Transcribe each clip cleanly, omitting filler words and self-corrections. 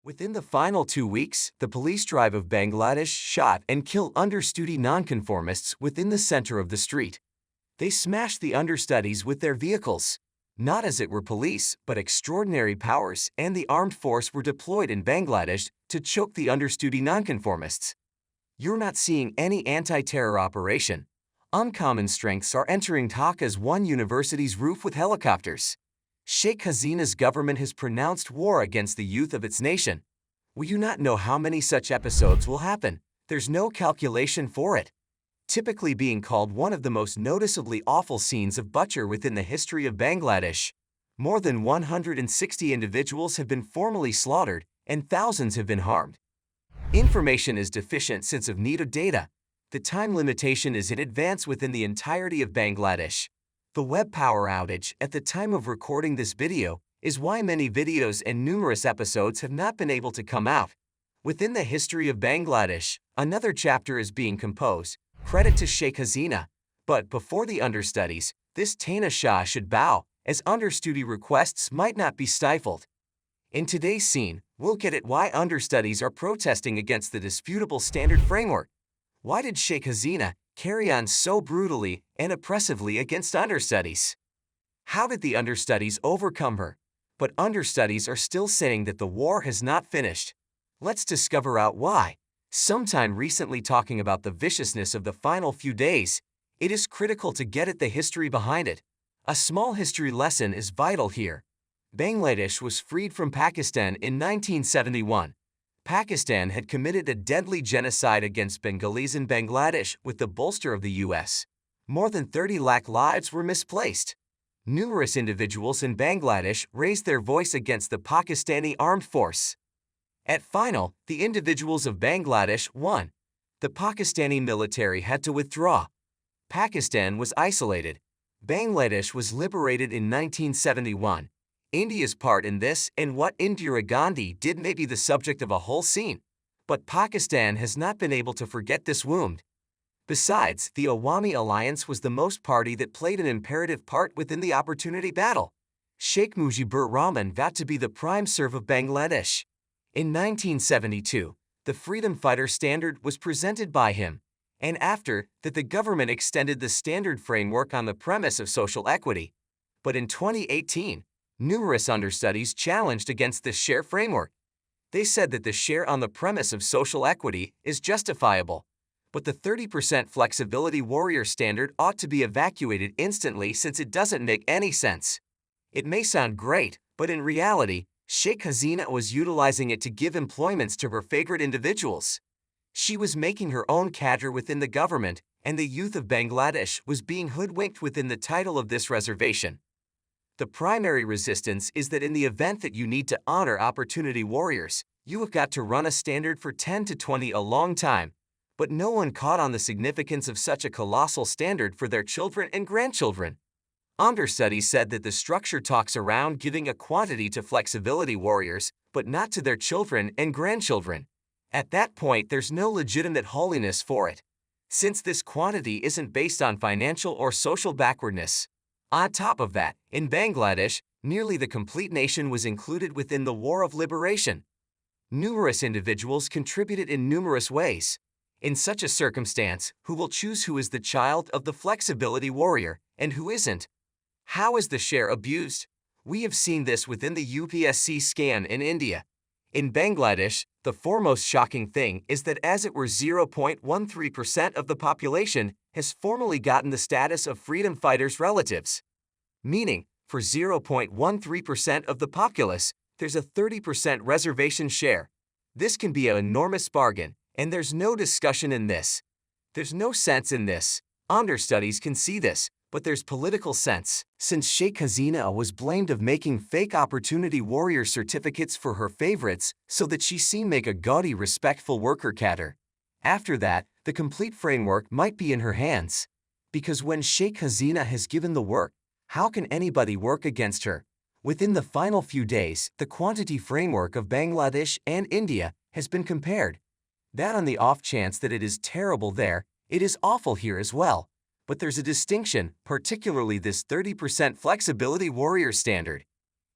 Within the final 2 weeks, the police drive of Bangladesh shot and killed understudy nonconformists within the center of the street. They smashed the understudies with their vehicles. Not as it were police, but extraordinary powers and the armed force were deployed in Bangladesh to choke the understudy nonconformists. You're not seeing any anti-terror operation. Uncommon strengths are entering Dhaka's one university's roof with helicopters. Sheikh Hasina's government has pronounced war against the youth of its nation. We do not know how many such episodes will happen. There's no calculation for it. Typically being called one of the most noticeably awful scenes of butcher within the history of Bangladesh. More than 160 individuals have been formally slaughtered and thousands have been harmed. Information is deficient since of need of data. The time limitation is in advance within the entirety of Bangladesh. The web power outage at the time of recording this video is why many videos and numerous episodes have not been able to come out. Within the history of Bangladesh, another chapter is being composed, credit to Sheikh Hasina. But before the understudies, this Tana Shah should bow, as understudy requests might not be stifled. In today's scene, we'll get at why understudies are protesting against the disputable standard framework. Why did Sheikh Hasina carry on so brutally and oppressively against understudies? How did the understudies overcome her? But understudies are still saying that the war has not finished. Let's discover out why. Sometime recently talking about the viciousness of the final few days, it is critical to get at the history behind it. A small history lesson is vital here. Bangladesh was freed from Pakistan in 1971. Pakistan had committed a deadly genocide against Bengalis in Bangladesh with the bolster of the U.S. More than 30 lakh lives were misplaced. Numerous individuals in Bangladesh raised their voice against the Pakistani armed force. At final, the individuals of Bangladesh won. The Pakistani military had to withdraw. Pakistan was isolated. Bangladesh was liberated in 1971. India's part in this and what Indira Gandhi did may be the subject of a whole scene. But Pakistan has not been able to forget this wound. Besides, the Awami Alliance was the most party that played an imperative part within the opportunity battle. Sheikh Mujibur Rahman vowed to be the prime serve of Bangladesh. In 1972, the freedom fighter standard was presented by him, and after that the government extended the standard framework on the premise of social equity. But in 2018, numerous understudies challenged against this share framework. They said that the share on the premise of social equity is justifiable, but the 30% flexibility warrior standard ought to be evacuated instantly since it doesn't make any sense. It may sound great, but in reality, Sheikh Hasina was utilizing it to give employments to her favorite individuals. She was making her own cadre within the government, and the youth of Bangladesh was being hoodwinked within the title of this reservation. The primary resistance is that in the event that you need to honor opportunity warriors, you have got to run a standard for 10 to 20 a long time. But no one caught on the significance of such a colossal standard for their children and grandchildren. Understudies said that the structure talks around giving a quantity to flexibility warriors, but not to their children and grandchildren. At that point, there's no legitimate holiness for it, since this quantity isn't based on financial or social backwardness. On top of that, in Bangladesh, nearly the complete nation was included within the War of Liberation. Numerous individuals contributed in numerous ways. In such a circumstance, who will choose who is the child of the flexibility warrior and who isn't? How is the share abused? We have seen this within the UPSC scan in India. In Bangladesh, the foremost shocking thing is that as it were 0.13% of the population has formally gotten the status of freedom fighters' relatives. Meaning, for 0.13% of the populace, there's a 30% reservation share. This can be an enormous bargain, and there's no discussion in this. There's no sense in this. Understudies can see this, but there's political sense, since Sheikh Hasina was blamed of making fake opportunity warrior certificates for her favorites so that she seemed make a gaudy respectful worker cadre. After that, the complete framework might be in her hands. Because when Sheikh Hasina has given the work, how can anybody work against her? Within the final few days, the quantity framework of Bangladesh and India has been compared. That on the off chance that it is terrible there, it is awful here as well. But there's a distinction, particularly this 30% flexibility warrior standard.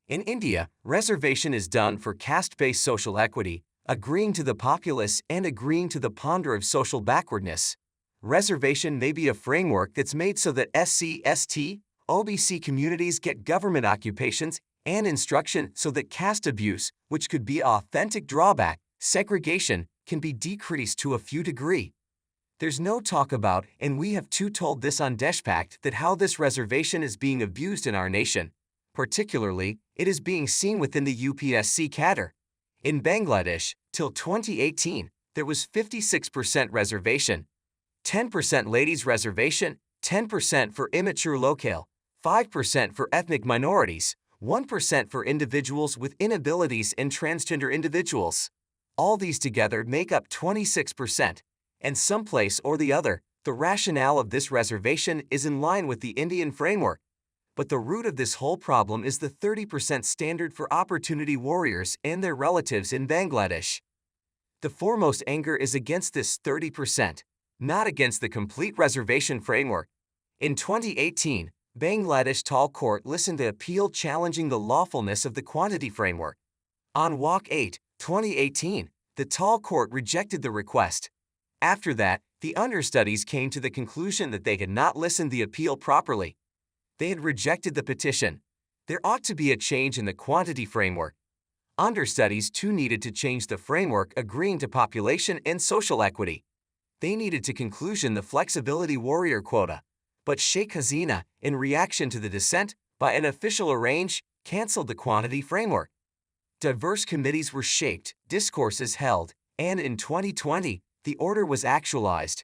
In India, reservation is done for caste-based social equity, agreeing to the populace and agreeing to the ponder of social backwardness. Reservation may be a framework that's made so that SC, ST, OBC communities get government occupations and instruction so that caste abuse, which could be an authentic drawback, segregation, can be decreased to a few degree. There's no talk about, and we have too told this on Deshpact, that how this reservation is being abused in our nation. Particularly, it is being seen within the UPSC cadre. In Bangladesh, till 2018, there was 56% reservation, 10% ladies reservation, 10% for immature locale, 5% for ethnic minorities, 1% for individuals with inabilities and transgender individuals. All these together make up 26%. And someplace or the other, the rationale of this reservation is in line with the Indian framework. But the root of this whole problem is the 30% standard for opportunity warriors and their relatives in Bangladesh. The foremost anger is against this 30%, not against the complete reservation framework. In 2018, Bangladesh Tall Court listened to appeal challenging the lawfulness of the quantity framework. On Walk 8, 2018, the Tall Court rejected the request. After that, the understudies came to the conclusion that they had not listened the appeal properly. They had rejected the petition. There ought to be a change in the quantity framework. Understudies too needed to change the framework agreeing to population and social equity. They needed to conclusion the flexibility warrior quota. But Sheikh Hasina, in reaction to the dissent, by an official arrange, cancelled the quantity framework. Diverse committees were shaped, discourses held, and in 2020, the order was actualized.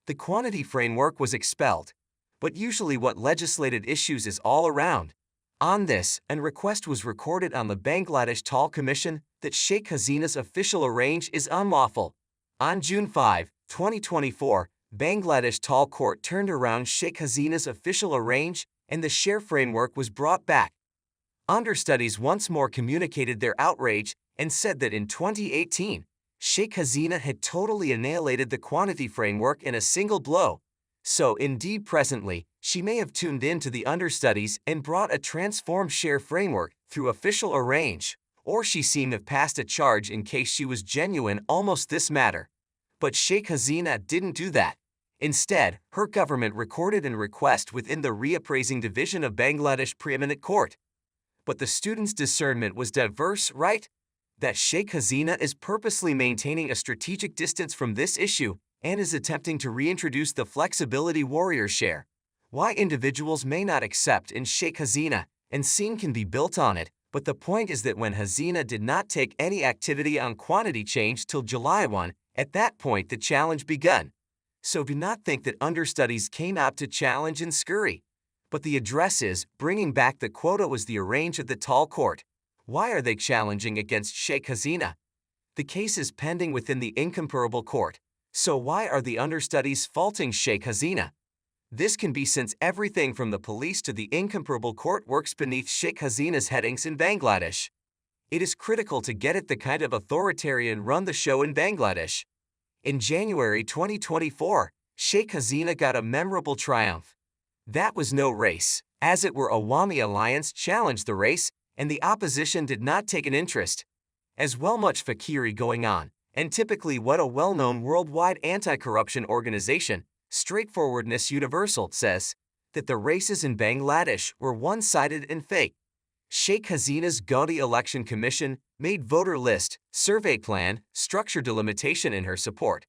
The quantity framework was expelled. But usually what legislated issues is all around. On this, a request was recorded on the Bangladesh Tall Commission that Sheikh Hasina's official arrange is unlawful. On June 5, 2024, Bangladesh Tall Court turned around Sheikh Hasina's official arrange and the share framework was brought back. Understudies once more communicated their outrage and said that in 2018, Sheikh Hasina had totally annihilated the quantity framework in a single blow. So indeed presently, she may have tuned in to the understudies and brought a transformed share framework through official arrange, or she seemed to have passed a charge in case she was genuine almost this matter. But Sheikh Hasina didn't do that. Instead, her government recorded a request within the reappraising division of Bangladesh Preeminent Court. But the students' discernment was diverse, right? That Sheikh Hasina is purposely maintaining a strategic distance from this issue and is attempting to reintroduce the flexibility warrior share. Why individuals may not accept in Sheikh Hasina, and scene can be built on it, but the point is that when Hasina did not take any activity on quantity change till July 1, at that point the challenge begun. So do not think that understudies came out to challenge and scurry. But the address is, bringing back the quota was the arrange of the Tall Court. Why are they challenging against Sheikh Hasina? The case is pending within the incomparable court. So why are the understudies faulting Sheikh Hasina? This can be since everything from the police to the incomparable court works beneath Sheikh Hasina's headings in Bangladesh. It is critical to get at the kind of authoritarian run the show in Bangladesh. In January 2024, Sheikh Hasina got a memorable triumph. That was no race, as it were Awami Alliance challenged the race, and the opposition did not take an interest. As well much fakiri going on, and typically what a well-known worldwide anti-corruption organization, Straightforwardness Universal, says, that the races in Bangladesh were one-sided and fake. Sheikh Hasina's Gaudi Election Commission made voter list, survey plan, structure delimitation in her support.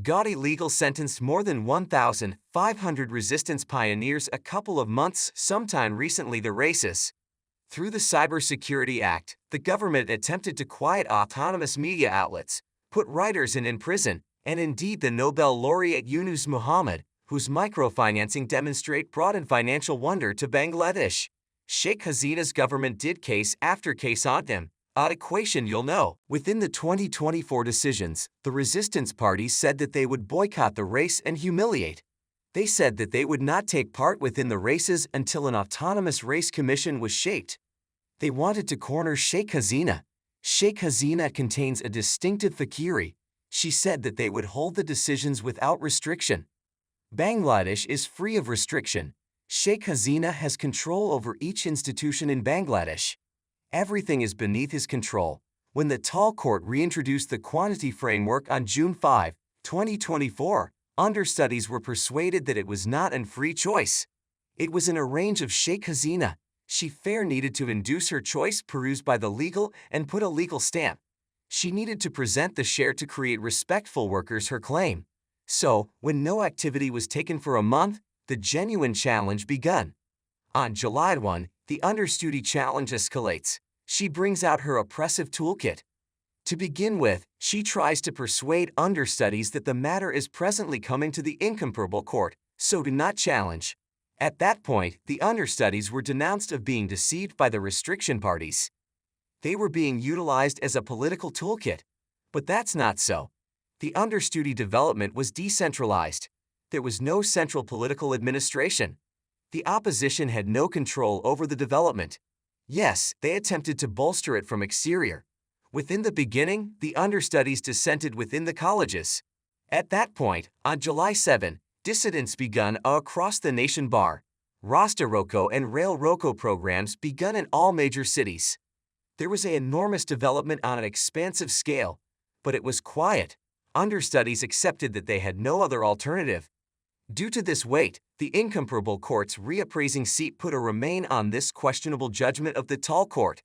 Gaudi legal sentenced more than 1,500 resistance pioneers a couple of months sometime recently the races. Through the Cybersecurity Act, the government attempted to quiet autonomous media outlets, put writers in prison, and indeed the Nobel laureate Yunus Muhammad, whose microfinancing demonstrate brought in financial wonder to Bangladesh. Sheikh Hasina's government did case after case on them. Odd equation you'll know. Within the 2024 decisions, the resistance parties said that they would boycott the race and humiliate. They said that they would not take part within the races until an autonomous race commission was shaped. They wanted to corner Sheikh Hasina. Sheikh Hasina contains a distinctive fakiri. She said that they would hold the decisions without restriction. Bangladesh is free of restriction. Sheikh Hasina has control over each institution in Bangladesh. Everything is beneath his control. When the tall court reintroduced the quantity framework on June 5, 2024, understudies were persuaded that it was not a free choice. It was in a range of Sheikh Hasina. She fair needed to induce her choice perused by the legal and put a legal stamp. She needed to present the share to create respectful workers her claim. So, when no activity was taken for a month, the genuine challenge begun. On July 1, the understudy challenge escalates. She brings out her oppressive toolkit. To begin with, she tries to persuade understudies that the matter is presently coming to the incomparable court, so do not challenge. At that point, the understudies were denounced of being deceived by the restriction parties. They were being utilized as a political toolkit. But that's not so. The understudy development was decentralized. There was no central political administration. The opposition had no control over the development. Yes, they attempted to bolster it from exterior. Within the beginning, the understudies dissented within the colleges. At that point, on July 7, dissidents begun across the nation. Rasta Roko and Rail Roko programs begun in all major cities. There was an enormous development on an expansive scale, but it was quiet. Understudies accepted that they had no other alternative. Due to this weight, the incomparable court's reappraising seat put a remain on this questionable judgment of the tall court.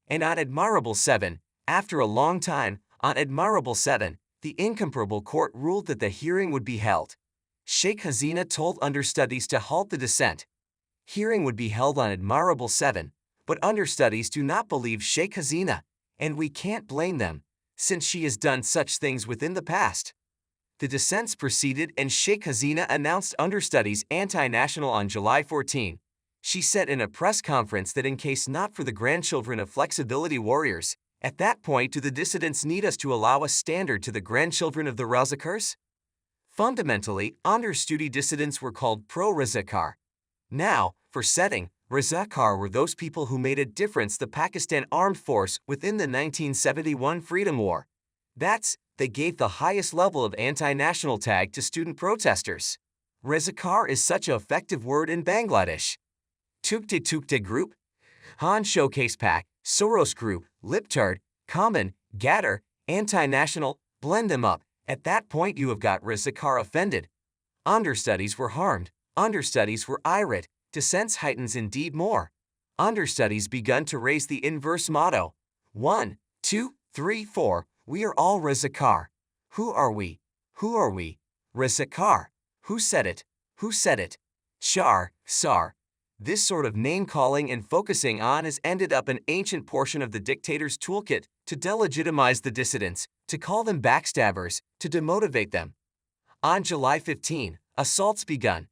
And on Admirable 7, after a long time, on Admirable 7, the incomparable court ruled that the hearing would be held. Sheikh Hasina told understudies to halt the dissent. Hearing would be held on Admirable 7, but understudies do not believe Sheikh Hasina, and we can't blame them, since she has done such things within the past. The dissents proceeded and Sheikh Hasina announced understudies anti-national on July 14. She said in a press conference that in case not for the grandchildren of flexibility warriors, at that point do the dissidents need us to allow a standard to the grandchildren of the Razakars? Fundamentally, understudy dissidents were called pro-Razakar. Now, for setting, Razakar were those people who made a difference the Pakistan armed force within the 1971 Freedom War. They gave the highest level of anti-national tag to student protesters. Razakar is such an effective word in Bangladesh. Tukte Group, Han Showcase Pack, Soros Group, Liptard, Common, Gatter, Anti-National, blend them up. At that point you have got Razakar offended. Understudies were harmed. Understudies were irate. Dissents heightens indeed more. Understudies begun to raise the inverse motto. 1, 2, 3, 4. We are all Razakar. Who are we? Who are we? Razakar. Who said it? Who said it? Shar, Sar. This sort of name-calling and focusing on has ended up an ancient portion of the dictator's toolkit to delegitimize the dissidents, to call them backstabbers, to demotivate them. On July 15, assaults begun.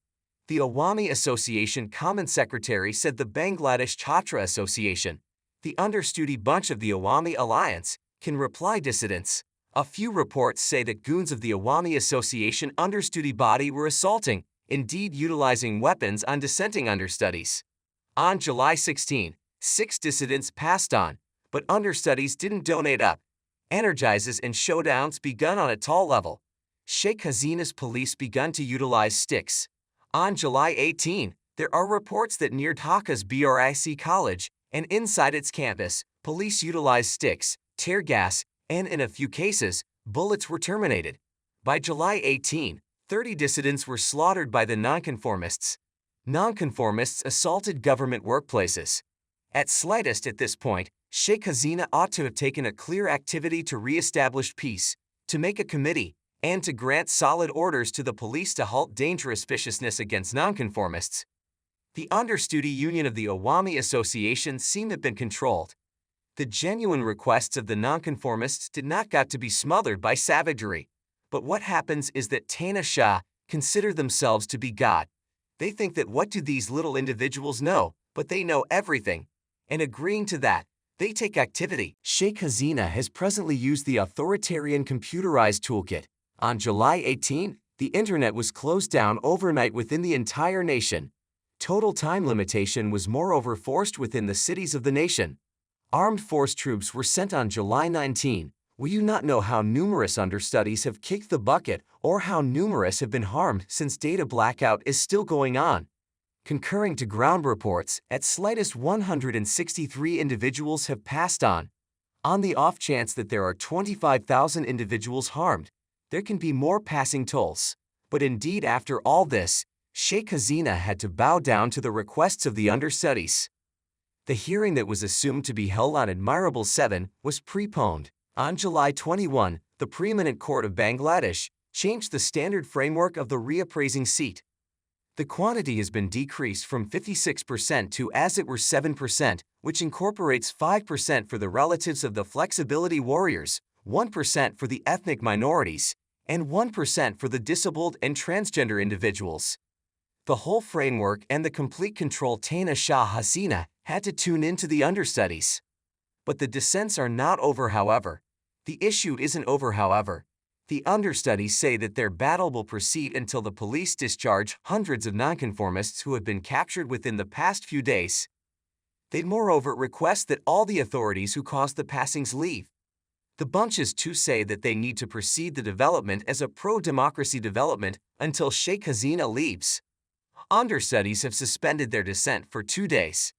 The Awami Association Common Secretary said the Bangladesh Chhatra Association, the understudy bunch of the Awami Alliance, can reply dissidents. A few reports say that goons of the Awami Association understudy body were assaulting, indeed utilizing weapons on dissenting understudies. On July 16, 6 dissidents passed on, but understudies didn't donate up. Energizes and showdowns begun on a tall level. Sheikh Hasina's police begun to utilize sticks. On July 18, there are reports that near Dhaka's BRIC College and inside its campus, police utilized sticks, tear gas, and in a few cases, bullets were terminated. By July 18, 30 dissidents were slaughtered by the nonconformists. Nonconformists assaulted government workplaces. At slightest at this point, Sheikh Hasina ought to have taken a clear activity to re-establish peace, to make a committee, and to grant solid orders to the police to halt dangerous viciousness against nonconformists. The understudy union of the Awami Association seemed to have been controlled. The genuine requests of the nonconformists did not got to be smothered by savagery. But what happens is that Tana Shah consider themselves to be God. They think that what do these little individuals know, but they know everything. And agreeing to that, they take activity. Sheikh Hasina has presently used the authoritarian computerized toolkit. On July 18, the internet was closed down overnight within the entire nation. Total time limitation was moreover forced within the cities of the nation. Armed force troops were sent on July 19. Will you not know how numerous understudies have kicked the bucket or how numerous have been harmed since data blackout is still going on? Concurring to ground reports, at slightest 163 individuals have passed on the off chance that there are 25,000 individuals harmed. There can be more passing tolls. But indeed, after all this, Sheikh Hasina had to bow down to the requests of the understudies. The hearing that was assumed to be held on Admirable 7 was preponed. On July 21, the preeminent court of Bangladesh changed the standard framework of the reappraising seat. The quantity has been decreased from 56% to as it were 7%, which incorporates 5% for the relatives of the flexibility warriors, 1% for the ethnic minorities, and 1% for the disabled and transgender individuals. The whole framework and the complete control Dictator Sheikh Hasina had to tune into the understudies. But the dissents are not over, however. The issue isn't over, however. The understudies say that their battle will proceed until the police discharge hundreds of nonconformists who have been captured within the past few days. They'd moreover request that all the authorities who caused the passings leave. The bunches too say that they need to proceed the development as a pro-democracy development until Sheikh Hasina leaves. Understudies have suspended their dissent for 2 days.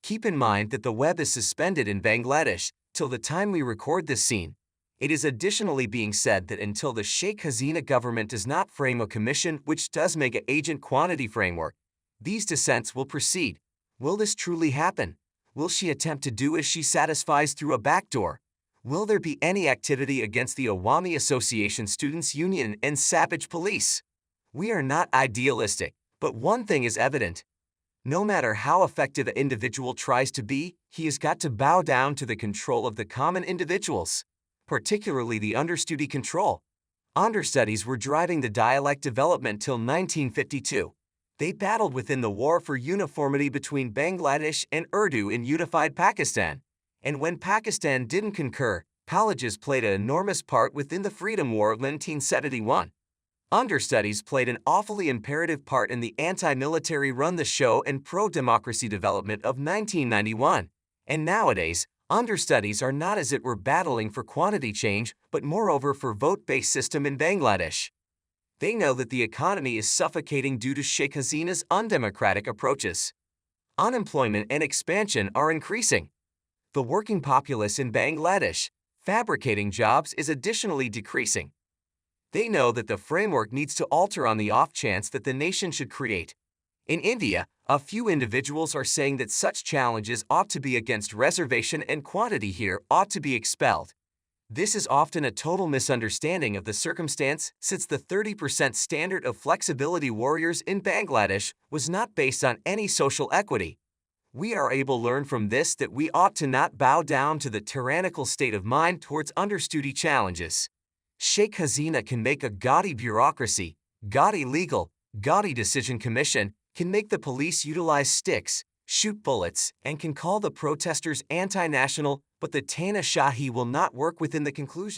Keep in mind that the web is suspended in Bangladesh till the time we record this scene. It is additionally being said that until the Sheikh Hasina government does not frame a commission which does make an agent quantity framework, these dissents will proceed. Will this truly happen? Will she attempt to do as she satisfies through a backdoor? Will there be any activity against the Awami Association Students' Union and savage police? We are not idealistic, but one thing is evident. No matter how effective an individual tries to be, he has got to bow down to the control of the common individuals, particularly the understudy control. Understudies were driving the dialect development till 1952. They battled within the war for uniformity between Bangladesh and Urdu in unified Pakistan. And when Pakistan didn't concur, Palages played an enormous part within the Freedom War of 1971. Understudies played an awfully imperative part in the anti-military run-the-show and pro-democracy development of 1991. And nowadays, understudies are not as it were battling for quantity change, but moreover for vote-based system in Bangladesh. They know that the economy is suffocating due to Sheikh Hasina's undemocratic approaches. Unemployment and expansion are increasing. The working populace in Bangladesh, fabricating jobs, is additionally decreasing. They know that the framework needs to alter on the off chance that the nation should create. In India, a few individuals are saying that such challenges ought to be against reservation and quantity here ought to be expelled. This is often a total misunderstanding of the circumstance, since the 30% standard of flexibility warriors in Bangladesh was not based on any social equity. We are able to learn from this that we ought to not bow down to the tyrannical state of mind towards understudy challenges. Sheikh Hasina can make a gaudy bureaucracy, gaudy legal, gaudy decision commission, can make the police utilize sticks, shoot bullets, and can call the protesters anti-national, but the Tanashahi will not work within the conclusion.